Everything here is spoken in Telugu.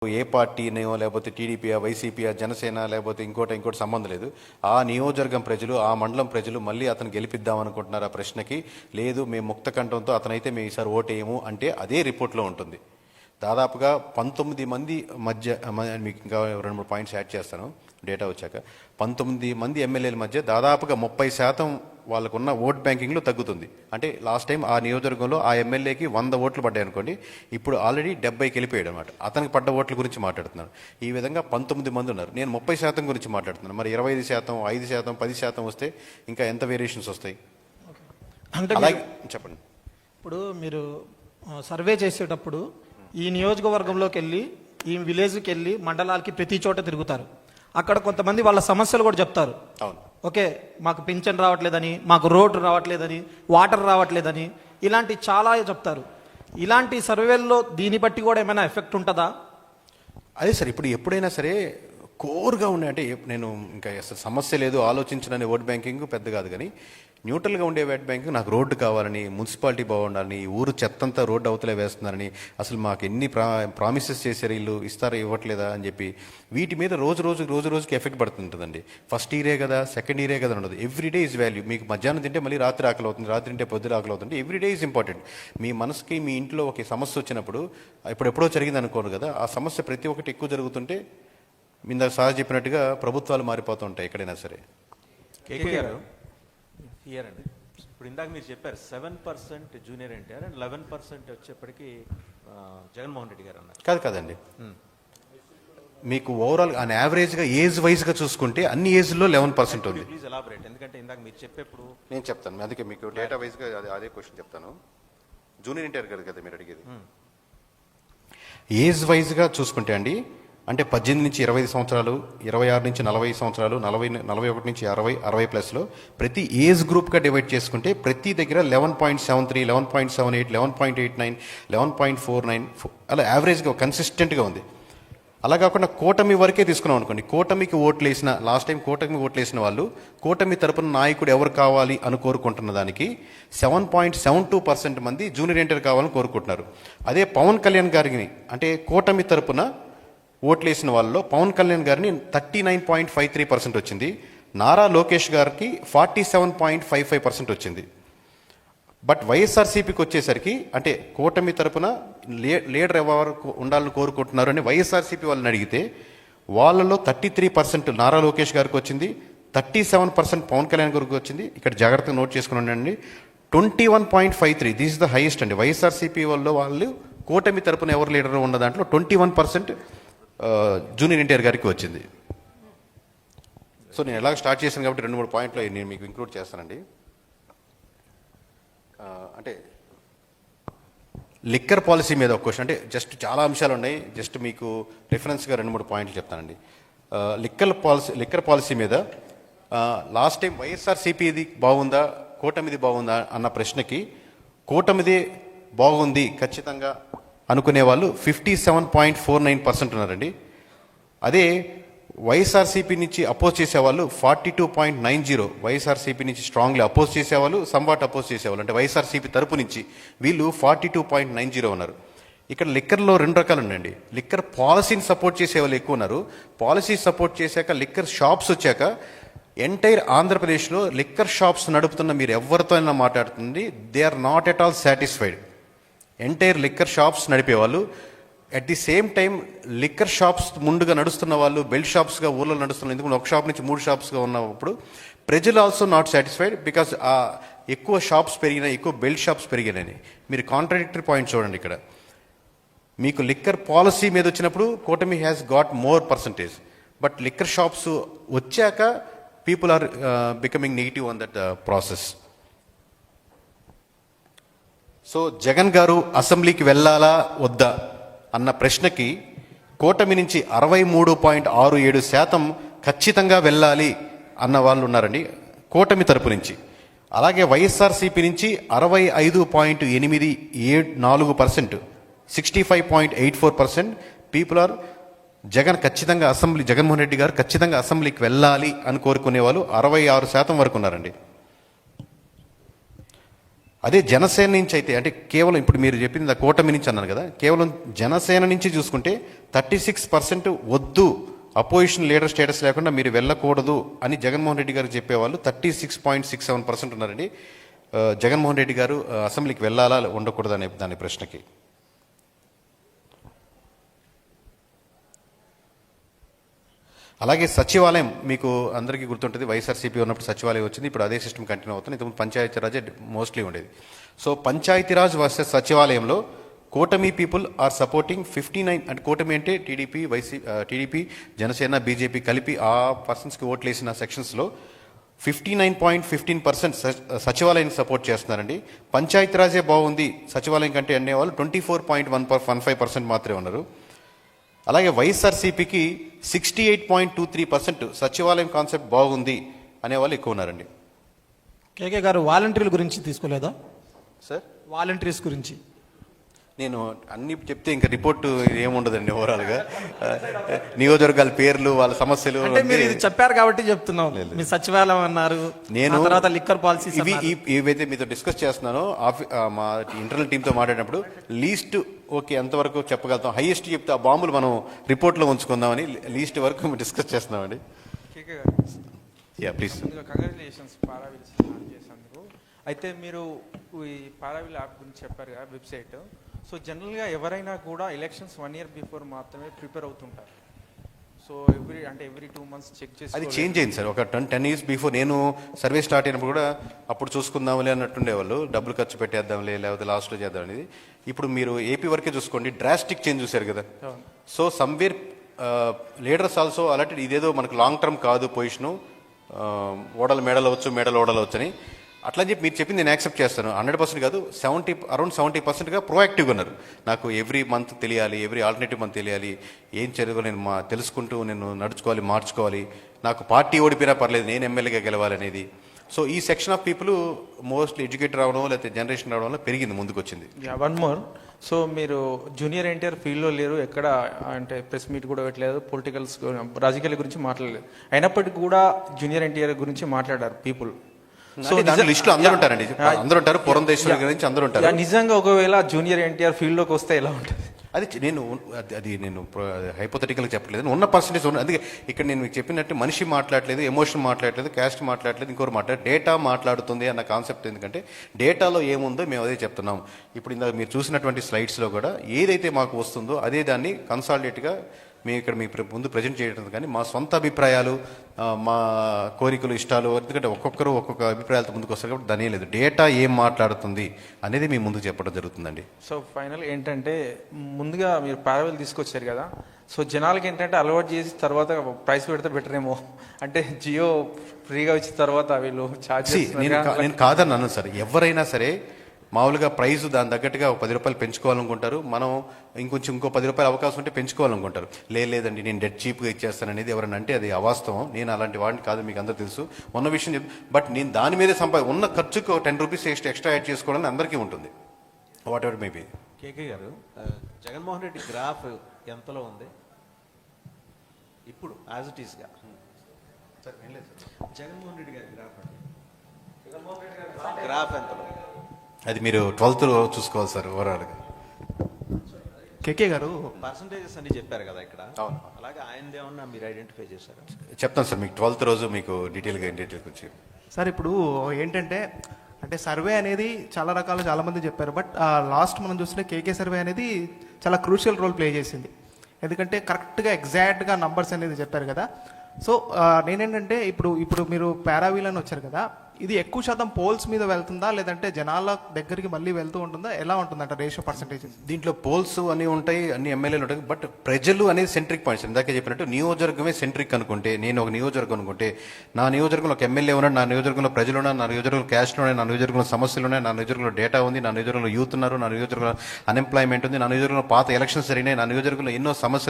ఏ పార్టీనో లేకపోతే టీడీపీ వైసీపీ జనసేన లేకపోతే ఇంకోటి సంబంధం లేదు. ఆ నియోజకవర్గం ప్రజలు ఆ మండలం ప్రజలు మళ్ళీ అతను గెలిపిద్దాం అనుకుంటున్నారు. ఆ ప్రశ్నకి లేదు మేము ముక్త కంఠంతో అతనైతే మేము ఈసారి ఓటేయము అంటే అదే రిపోర్ట్లో ఉంటుంది. దాదాపుగా 19 మంది మధ్య, మీకు ఇంకా 2-3 పాయింట్స్ యాడ్ చేస్తాను డేటా వచ్చాక, 19 మంది ఎమ్మెల్యేల మధ్య దాదాపుగా 30% వాళ్ళకున్న ఓట్ బ్యాంకింగ్లో తగ్గుతుంది. అంటే లాస్ట్ టైం ఆ నియోజకవర్గంలో ఆ ఎమ్మెల్యేకి 100 ఓట్లు పడ్డాయి అనుకోండి, ఇప్పుడు ఆల్రెడీ 70కి వెళ్ళిపోయాడు అనమాట. అతనికి పడ్డ ఓట్ల గురించి మాట్లాడుతున్నాను. ఈ విధంగా 19 మంది ఉన్నారు. నేను 30% గురించి మాట్లాడుతున్నాను. మరి 25%, 5%, 10% వస్తే ఇంకా ఎంత వేరియేషన్స్ వస్తాయి అంటే అలాగే చెప్పండి. ఇప్పుడు మీరు సర్వే చేసేటప్పుడు ఈ నియోజకవర్గంలోకి వెళ్ళి, ఈ విలేజ్కి వెళ్ళి, మండలాలకి ప్రతి చోట తిరుగుతారు. అక్కడ కొంతమంది వాళ్ళ సమస్యలు కూడా చెప్తారు. అవును, ఓకే, మాకు పింఛన్ రావట్లేదని, మాకు రోడ్డు రావట్లేదని, వాటర్ రావట్లేదని, ఇలాంటి చాలా చెప్తారు. ఇలాంటి సర్వేల్లో దీన్ని బట్టి కూడా ఏమైనా ఎఫెక్ట్ ఉంటుందా? అదే సార్, ఇప్పుడు ఎప్పుడైనా సరే కోర్గా ఉన్నాయి అంటే నేను ఇంకా అసలు సమస్య లేదు ఆలోచించడనే ఓట్ బ్యాంకింగ్ పెద్ద కాదు, కానీ న్యూట్రల్గా ఉండే ఓట్ బ్యాంకింగ్ నాకు రోడ్డు కావాలని, మున్సిపాలిటీ బాగుండాలని, ఊరు చెత్తంతా రోడ్డు అవతలే వేస్తున్నారని, అసలు మాకు ఎన్ని ప్రామిసెస్ చేశారు వీళ్ళు, ఇస్తారా ఇవ్వట్లేదా అని చెప్పి వీటి మీద రోజుకి ఎఫెక్ట్ పడుతుంటుందండి. ఫస్ట్ ఇయరే కదా, సెకండ్ ఇయరే కదా ఉండదు. Everyday is value. మీకు మధ్యాహ్నం తింటే మళ్ళీ రాత్రి ఆకలి అవుతుంది, రాత్రి తింటే పొద్దున ఆకలి అవుతుంది. Everyday is important. మీ మనసుకి మీ ఇంట్లో ఒక సమస్య వచ్చినప్పుడు, ఎప్పుడెప్పుడో జరిగింది అనుకోరు కదా, ఆ సమస్య ప్రతి ఒక్కటి ఎక్కువ జరుగుతుంటే ఇందాక సార్ చెప్పినట్టుగా ప్రభుత్వాలు మారిపోతూ ఉంటాయి ఎక్కడైనా సరే. అండి ఇప్పుడు ఇందాక మీరు చెప్పారు 7% జూనియర్ ఎన్టీఆర్ అండ్ 11% వచ్చేప్పటికి జగన్మోహన్ రెడ్డి గారు అన్నారు. కాదండి, మీకు ఓవరాల్ ఆన్ యావరేజ్గా ఏజ్ వైజ్గా చూసుకుంటే అన్ని ఏజ్లో 11% ఉంది. ప్లీజ్ ఎలాబరేట్, ఎందుకంటే ఇందాక మీరు చెప్పేప్పుడు నేను చెప్తాను, అందుకే మీకు డేటా వైజ్గా అదే క్వశ్చన్ చెప్తాను. జూనియర్ ఎన్టీఆర్ గారు కదా మీరు అడిగేది. ఏజ్ వైజ్గా చూసుకుంటే అండి, అంటే 18 నుంచి 25 సంవత్సరాలు, 26 నుంచి 40 సంవత్సరాలు, 41 నుంచి 60, 60+లో ప్రతి ఏజ్ గ్రూప్గా డివైడ్ చేసుకుంటే ప్రతి దగ్గర 11.73, 11.78, 11.89, 11.49 అలా యావరేజ్గా కన్సిస్టెంట్గా ఉంది. అలా కాకుండా కూటమి వరకే తీసుకున్నాం అనుకోండి, కూటమికి ఓట్లు వేసిన లాస్ట్ టైం కూటమి ఓట్లు వేసిన వాళ్ళు కూటమి తరపున నాయకుడు ఎవరు కావాలి అని కోరుకుంటున్న దానికి 7.72% మంది జూనియర్ ఎన్టీఆర్ కావాలని కోరుకుంటున్నారు. అదే పవన్ కళ్యాణ్ గారిని అంటే కూటమి తరపున ఓట్లేసిన వాళ్ళలో పవన్ కళ్యాణ్ గారిని 39.53% వచ్చింది. నారా లోకేష్ గారికి 47.55% వచ్చింది. బట్ వైఎస్ఆర్సీపీకి వచ్చేసరికి, అంటే కూటమి తరపున లీడర్ ఎవరు ఉండాలని కోరుకుంటున్నారు అని వైఎస్ఆర్సీపీ వాళ్ళని అడిగితే వాళ్ళలో 33% నారా లోకేష్ గారికి వచ్చింది, 37% పవన్ కళ్యాణ్ గారికి వచ్చింది. ఇక్కడ జాగ్రత్తగా నోట్ చేసుకుని ఉండండి. 21.53 దిస్ ఇస్ ద హైయెస్ట్ అండి. వైఎస్ఆర్సీపీ వాళ్ళు కూటమి తరపున ఎవరు లీడర్ ఉన్న దాంట్లో 21% జూనియర్ ఎన్టీఆర్ గారికి వచ్చింది. సో నేను ఎలాగ స్టార్ట్ చేశాను కాబట్టి 2-3 పాయింట్లు నేను మీకు ఇంక్లూడ్ చేస్తానండి. అంటే లిక్కర్ పాలసీ మీద ఒక క్వశ్చన్, అంటే జస్ట్ చాలా అంశాలు ఉన్నాయి, జస్ట్ మీకు రిఫరెన్స్గా 2-3 పాయింట్లు చెప్తానండి. లిక్కర్ పాలసీ మీద లాస్ట్ టైం వైఎస్ఆర్సీపీది బాగుందా కూటమిది బాగుందా అన్న ప్రశ్నకి కూటమిదే బాగుంది ఖచ్చితంగా అనుకునే వాళ్ళు 57.49% ఉన్నారండి. అదే వైఎస్ఆర్సీపీ నుంచి అపోజ్ చేసేవాళ్ళు 42.90, వైఎస్ఆర్సీపీ నుంచి స్ట్రాంగ్లీ అపోజ్ చేసేవాళ్ళు, సంవాట్ అపోజ్ చేసేవాళ్ళు అంటే వైఎస్ఆర్సీపీ తరపు నుంచి వీళ్ళు 42.90 ఉన్నారు. ఇక్కడ లిక్కర్లో 2 రకాలు ఉన్నాయండి. లిక్కర్ పాలసీని సపోర్ట్ చేసే వాళ్ళు ఎక్కువ ఉన్నారు. పాలసీ సపోర్ట్ చేశాక లిక్కర్ షాప్స్ వచ్చాక ఎంటైర్ ఆంధ్రప్రదేశ్లో లిక్కర్ షాప్స్ నడుపుతున్న మీరు ఎవరితో అయినా మాట్లాడుతుంది, they are not at all satisfied. Entire liquor shops నడిపేవాళ్ళు, at the same time liquor shops ముందుగా నడుస్తున్న వాళ్ళు బెల్ట్ షాప్స్గా ఊళ్ళో నడుస్తున్నారు. ఎందుకంటే ఒక షాప్ నుంచి 3 షాప్స్గా ఉన్నప్పుడు ప్రజలు ఆల్సో నాట్ సాటిస్ఫైడ్ బికాస్ ఎక్కువ షాప్స్ పెరిగినాయి, ఎక్కువ బెల్ట్ షాప్స్ పెరిగినాయి. మీరు కాంట్రాడిక్టరీ పాయింట్ చూడండి. ఇక్కడ మీకు లిక్కర్ పాలసీ మీద వచ్చినప్పుడు కూటమి has got more percentage, but liquor shops వచ్చాక people are becoming negative on that process. So Jagan garu అసెంబ్లీకి వెళ్ళాలా వద్దా అన్న ప్రశ్నకి కూటమి నుంచి 63.67% ఖచ్చితంగా వెళ్ళాలి అన్న వాళ్ళు ఉన్నారండి కూటమి తరపు నుంచి. అలాగే వైఎస్ఆర్సీపీ నుంచి 65.84%, 65.84% పీపుల్ ఆర్ జగన్మోహన్ రెడ్డి గారు ఖచ్చితంగా అసెంబ్లీకి వెళ్ళాలి అని కోరుకునే వాళ్ళు 66% వరకు ఉన్నారండి. అదే జనసేన నుంచి అయితే అంటే కేవలం ఇప్పుడు మీరు చెప్పింది ఆ కూటమి నుంచి అన్నారు కదా, కేవలం జనసేన నుంచి చూసుకుంటే 36% వద్దు, అపోజిషన్ లీడర్ స్టేటస్ లేకుండా మీరు వెళ్ళకూడదు అని జగన్మోహన్ రెడ్డి గారు చెప్పేవాళ్ళు 36.67% ఉన్నారండి. జగన్మోహన్ రెడ్డి గారు అసెంబ్లీకి వెళ్ళాలా ఉండకూడదు అనే దాని ప్రశ్నకి. అలాగే సచివాలయం మీకు అందరికీ గుర్తుంటుంది, వైఎస్ఆర్సీపీ ఉన్నప్పుడు సచివాలయం వచ్చింది, ఇప్పుడు అదే సిస్టమ్ కంటిన్యూ అవుతుంది. ఇంతకుముందు పంచాయతీరాజే మోస్ట్లీ ఉండేది. సో పంచాయతీరాజ్ వర్సెస్ సచివాలయంలో కూటమి పీపుల్ ఆర్ సపోర్టింగ్ 59, అంటే కూటమి అంటే టీడీపీ జనసేన బీజేపీ కలిపి ఆ పర్సన్స్కి ఓట్లు వేసిన సెక్షన్స్లో 59.15% సచివాలయాన్ని సపోర్ట్ చేస్తున్నారండి. పంచాయతీరాజే బాగుంది సచివాలయం కంటే అనేవాళ్ళు 24.15% మాత్రమే ఉన్నారు. అలాగే వైఎస్ఆర్సీపీకి 68.23% సచివాలయం కాన్సెప్ట్ బాగుంది అనేవాళ్ళు ఎక్కువ ఉన్నారండి. కేకే గారు వాలంటీర్ల గురించి తీసుకోలేదా సార్? వాలంటీర్స్ గురించి నేను అన్ని చెప్తే ఇంకా రిపోర్ట్ ఏముండదండి ఓవరాల్గా. నియోజకవర్గాల పేర్లు వాళ్ళ సమస్యలు అంటే మీరు ఇది చెప్పారు కాబట్టి చెప్తున్నాం. మీ సచివాలయం అన్నారు, నేను తర్వాత లిక్కర్ పాలసీ ఇవైతే మీతో డిస్కస్ చేస్తున్నానో మా ఇంటర్నల్ టీంతో మాట్లాడినప్పుడు లీస్ట్ ఓకే ఎంతవరకు చెప్పగలుగుతాం, హైయెస్ట్ చెప్తే ఆ బాంబులు మనం రిపోర్ట్లో ఉంచుకుందామని లీస్ట్ వరకు డిస్కస్ చేస్తున్నామండి. Yeah please. కంగ్రాచులేషన్స్ పారావిల్ స్టార్ట్ చేసినందుకు. అయితే మీరు ఈ పారావిల్ యాప్ గురించి చెప్పారు కదా, వెబ్సైట్. సో జనరల్గా ఎవరైనా కూడా ఎలక్షన్స్ 1 year బిఫోర్ మాత్రమే ప్రిపేర్ అవుతుంటారు. సో ఎవ్రీ 2 months చెక్ చేసి అది చేంజ్ అయింది సార్. ఒక 10 years బిఫోర్ నేను సర్వే స్టార్ట్ అయినప్పుడు కూడా అప్పుడు చూసుకుందాంలే అన్నట్టుండేవాళ్ళు, డబ్బులు ఖర్చు పెట్టేద్దాంలే లేకపోతే లాస్ట్లో చేద్దాం అనేది. ఇప్పుడు మీరు ఏపీ వరకే చూసుకోండి, డ్రాస్టిక్ చేంజ్ చూశారు కదా. సో సమ్వేర్ లీడర్స్ ఆల్సో అలాంటి ఇదేదో మనకు లాంగ్ టర్మ్ కాదు పొజిషను, ఓడలు మెడలు ఓడలవచ్చు అని అట్లా చెప్పి మీరు చెప్పింది నేను యాక్సెప్ట్ చేస్తాను. 100% కాదు, అరౌండ్ 70%గా ప్రోయాక్టివ్గా ఉన్నారు. నాకు ఎవ్రీ మంత్ తెలియాలి, ఎవ్రీ ఆల్టర్నేటివ్ మంత్ తెలియాలి, ఏం చదువు నేను తెలుసుకుంటూ నేను నడుచుకోవాలి, మార్చుకోవాలి, నాకు పార్టీ ఓడిపోయినా పర్లేదు నేను ఎమ్మెల్యేగా గెలవాలి అనేది. సో ఈ section of people mostly educated రావడం లేకపోతే జనరేషన్ రావడం వల్ల పెరిగింది, ముందుకు వచ్చింది. One more. సో మీరు జూనియర్ ఎన్టీఆర్ ఫీల్డ్లో లేరు, ఎక్కడ అంటే ప్రెస్ మీట్ కూడా పెట్టలేదు, పొలిటికల్స్ రాజకీయాల గురించి మాట్లాడలేదు, అయినప్పటికీ కూడా జూనియర్ ఎన్టీఆర్ గురించి మాట్లాడారు పీపుల్. సో లిస్టులో అందరూ ఉంటారండి, అందరూ ఉంటారు, పురంధేశ్వరి గురించి అందరూ ఉంటారు. నిజంగా ఒకవేళ జూనియర్ ఎన్టీఆర్ ఫీల్డ్లోకి వస్తే ఎలా ఉంటుంది? అది నేను హైపోథెటికల్గా చెప్పట్లేదు, ఉన్న పర్సెంటేజ్ ఉన్న. అందుకే ఇక్కడ నేను మీకు చెప్పినట్టు మనిషి మాట్లాడలేదు, ఎమోషన్ మాట్లాడలేదు, క్యాస్ట్ మాట్లాడలేదు, ఇంకోరు మాట్లాడలేదు, డేటా మాట్లాడుతుంది అన్న కాన్సెప్ట్. ఎందుకంటే డేటాలో ఏముందో మేము అదే చెప్తున్నాం. ఇప్పుడు ఇందాక మీరు చూసినటువంటి స్లైడ్స్లో కూడా ఏదైతే మాకు వస్తుందో అదే దాన్ని కన్సాలిడేట్గా మేము ఇక్కడ మీ ముందు ప్రజెంట్ చేయడం, కానీ మా సొంత అభిప్రాయాలు, మా కోరికలు, ఇష్టాలు, ఎందుకంటే ఒక్కొక్కరు ఒక్కొక్క అభిప్రాయాలతో ముందుకు వస్తారు కాబట్టి దాని లేదు, డేటా ఏం మాట్లాడుతుంది అనేది మీ ముందుకు చెప్పడం జరుగుతుందండి. సో ఫైనల్ ఏంటంటే ముందుగా మీరు పారావిల్ తీసుకొచ్చారు కదా, సో జనాలకి ఏంటంటే అలవాటు చేసి తర్వాత ప్రైస్ పెడితే బెటర్ ఏమో, అంటే జియో ఫ్రీగా వచ్చిన తర్వాత వీళ్ళు ఛార్జ్. నేను కాదన్నాను సార్, ఎవరైనా సరే మామూలుగా ప్రైస్ దాని తగ్గట్టుగా 10 రూపాయలు పెంచుకోవాలనుకుంటారు, మనం ఇంకో 10 రూపాయలు అవకాశం ఉంటే పెంచుకోవాలనుకుంటారు. లేదండి నేను డెడ్ చీప్గా ఇచ్చేస్తాను అనేది ఎవరైనా అంటే అది అవాస్తవం. నేను అలాంటి వాడిని కాదు, మీకు అందరూ తెలుసు, ఉన్న విషయం బట్ నేను దాని మీదే ఉన్న ఖర్చుకు 10 రూపీస్ ఎక్స్ట్రా యాడ్ చేసుకోవడం అందరికీ ఉంటుంది, వాట్ ఎవర్ మేబీ. కేకే గారు, జగన్మోహన్ రెడ్డి గ్రాఫ్ ఎంతలో ఉంది ఇప్పుడు యాజ్ ఇట్ ఈస్గా? జగన్మోహన్ రెడ్డి గారి గ్రాఫ్ అండి, జగన్మోహన్ రెడ్డి గారి గ్రాఫ్ ఎంతలో? అది మీరు 12th చూసుకోవాలి సార్ ఓవరాల్గా. కేకే గారు పర్సంటేజెస్ అన్ని చెప్పారు కదా ఇక్కడ, అలాగే ఆయనది ఏమన్నా మీరు ఐడెంటిఫై చేశారు? చెప్తాను సార్ మీకు 12th రోజు మీకు డీటెయిల్గా వచ్చి. సార్ ఇప్పుడు ఏంటంటే అంటే సర్వే అనేది చాలా రకాలు చాలామంది చెప్పారు, బట్ లాస్ట్ మనం చూస్తే కేకే సర్వే అనేది చాలా క్రూషియల్ రోల్ ప్లే చేసింది. ఎందుకంటే కరెక్ట్గా ఎగ్జాక్ట్గా నంబర్స్ అనేది చెప్పారు కదా. సో నేనేంటంటే ఇప్పుడు మీరు పారావిల్ అని వచ్చారు కదా, ఇది ఎక్కువ శాతం పోల్స్ మీద వెళ్తుందా లేదంటే జనాల దగ్గరికి మళ్ళీ వెళ్తూ ఉంటుందా, ఎలా ఉంటుందంట రేషియో పర్సెంటేజ్? దీంట్లో పోల్స్ అన్నీ ఉంటాయి, అన్ని ఎమ్మెల్యేలు ఉంటాయి, బట్ ప్రజలు అనేది సెంట్రిక్ పాయింట్స్. ఇందాకే చెప్పినట్టు నియోజకవర్గమే సెంట్రిక్ అనుకుంటే, నేను ఒక నియోజకవర్గం అనుకుంటే నా నియోజకవర్గంలో ఒక ఎమ్మెల్యే ఉన్నాడు, నా నియోజకవర్గంలో ప్రజలు ఉన్నారు, నా నియోజకవర్గంలో క్యాస్ట్ ఉన్నాయి, నా నియోజకవర్గంలో సమస్యలు ఉన్నాయి, నా నియోజకవర్గంలో డేటా ఉంది, నా నియోజకవర్గంలో యూత్ ఉన్నారు, నా నియోజకవర్గంలో అన్ఎంప్లాయ్మెంట్ ఉంది, నా నియోజకవర్గంలో పాత ఎలక్షన్స్ జరిగినాయి, నా నియోజకవర్గంలో ఎన్నో సమస్యలు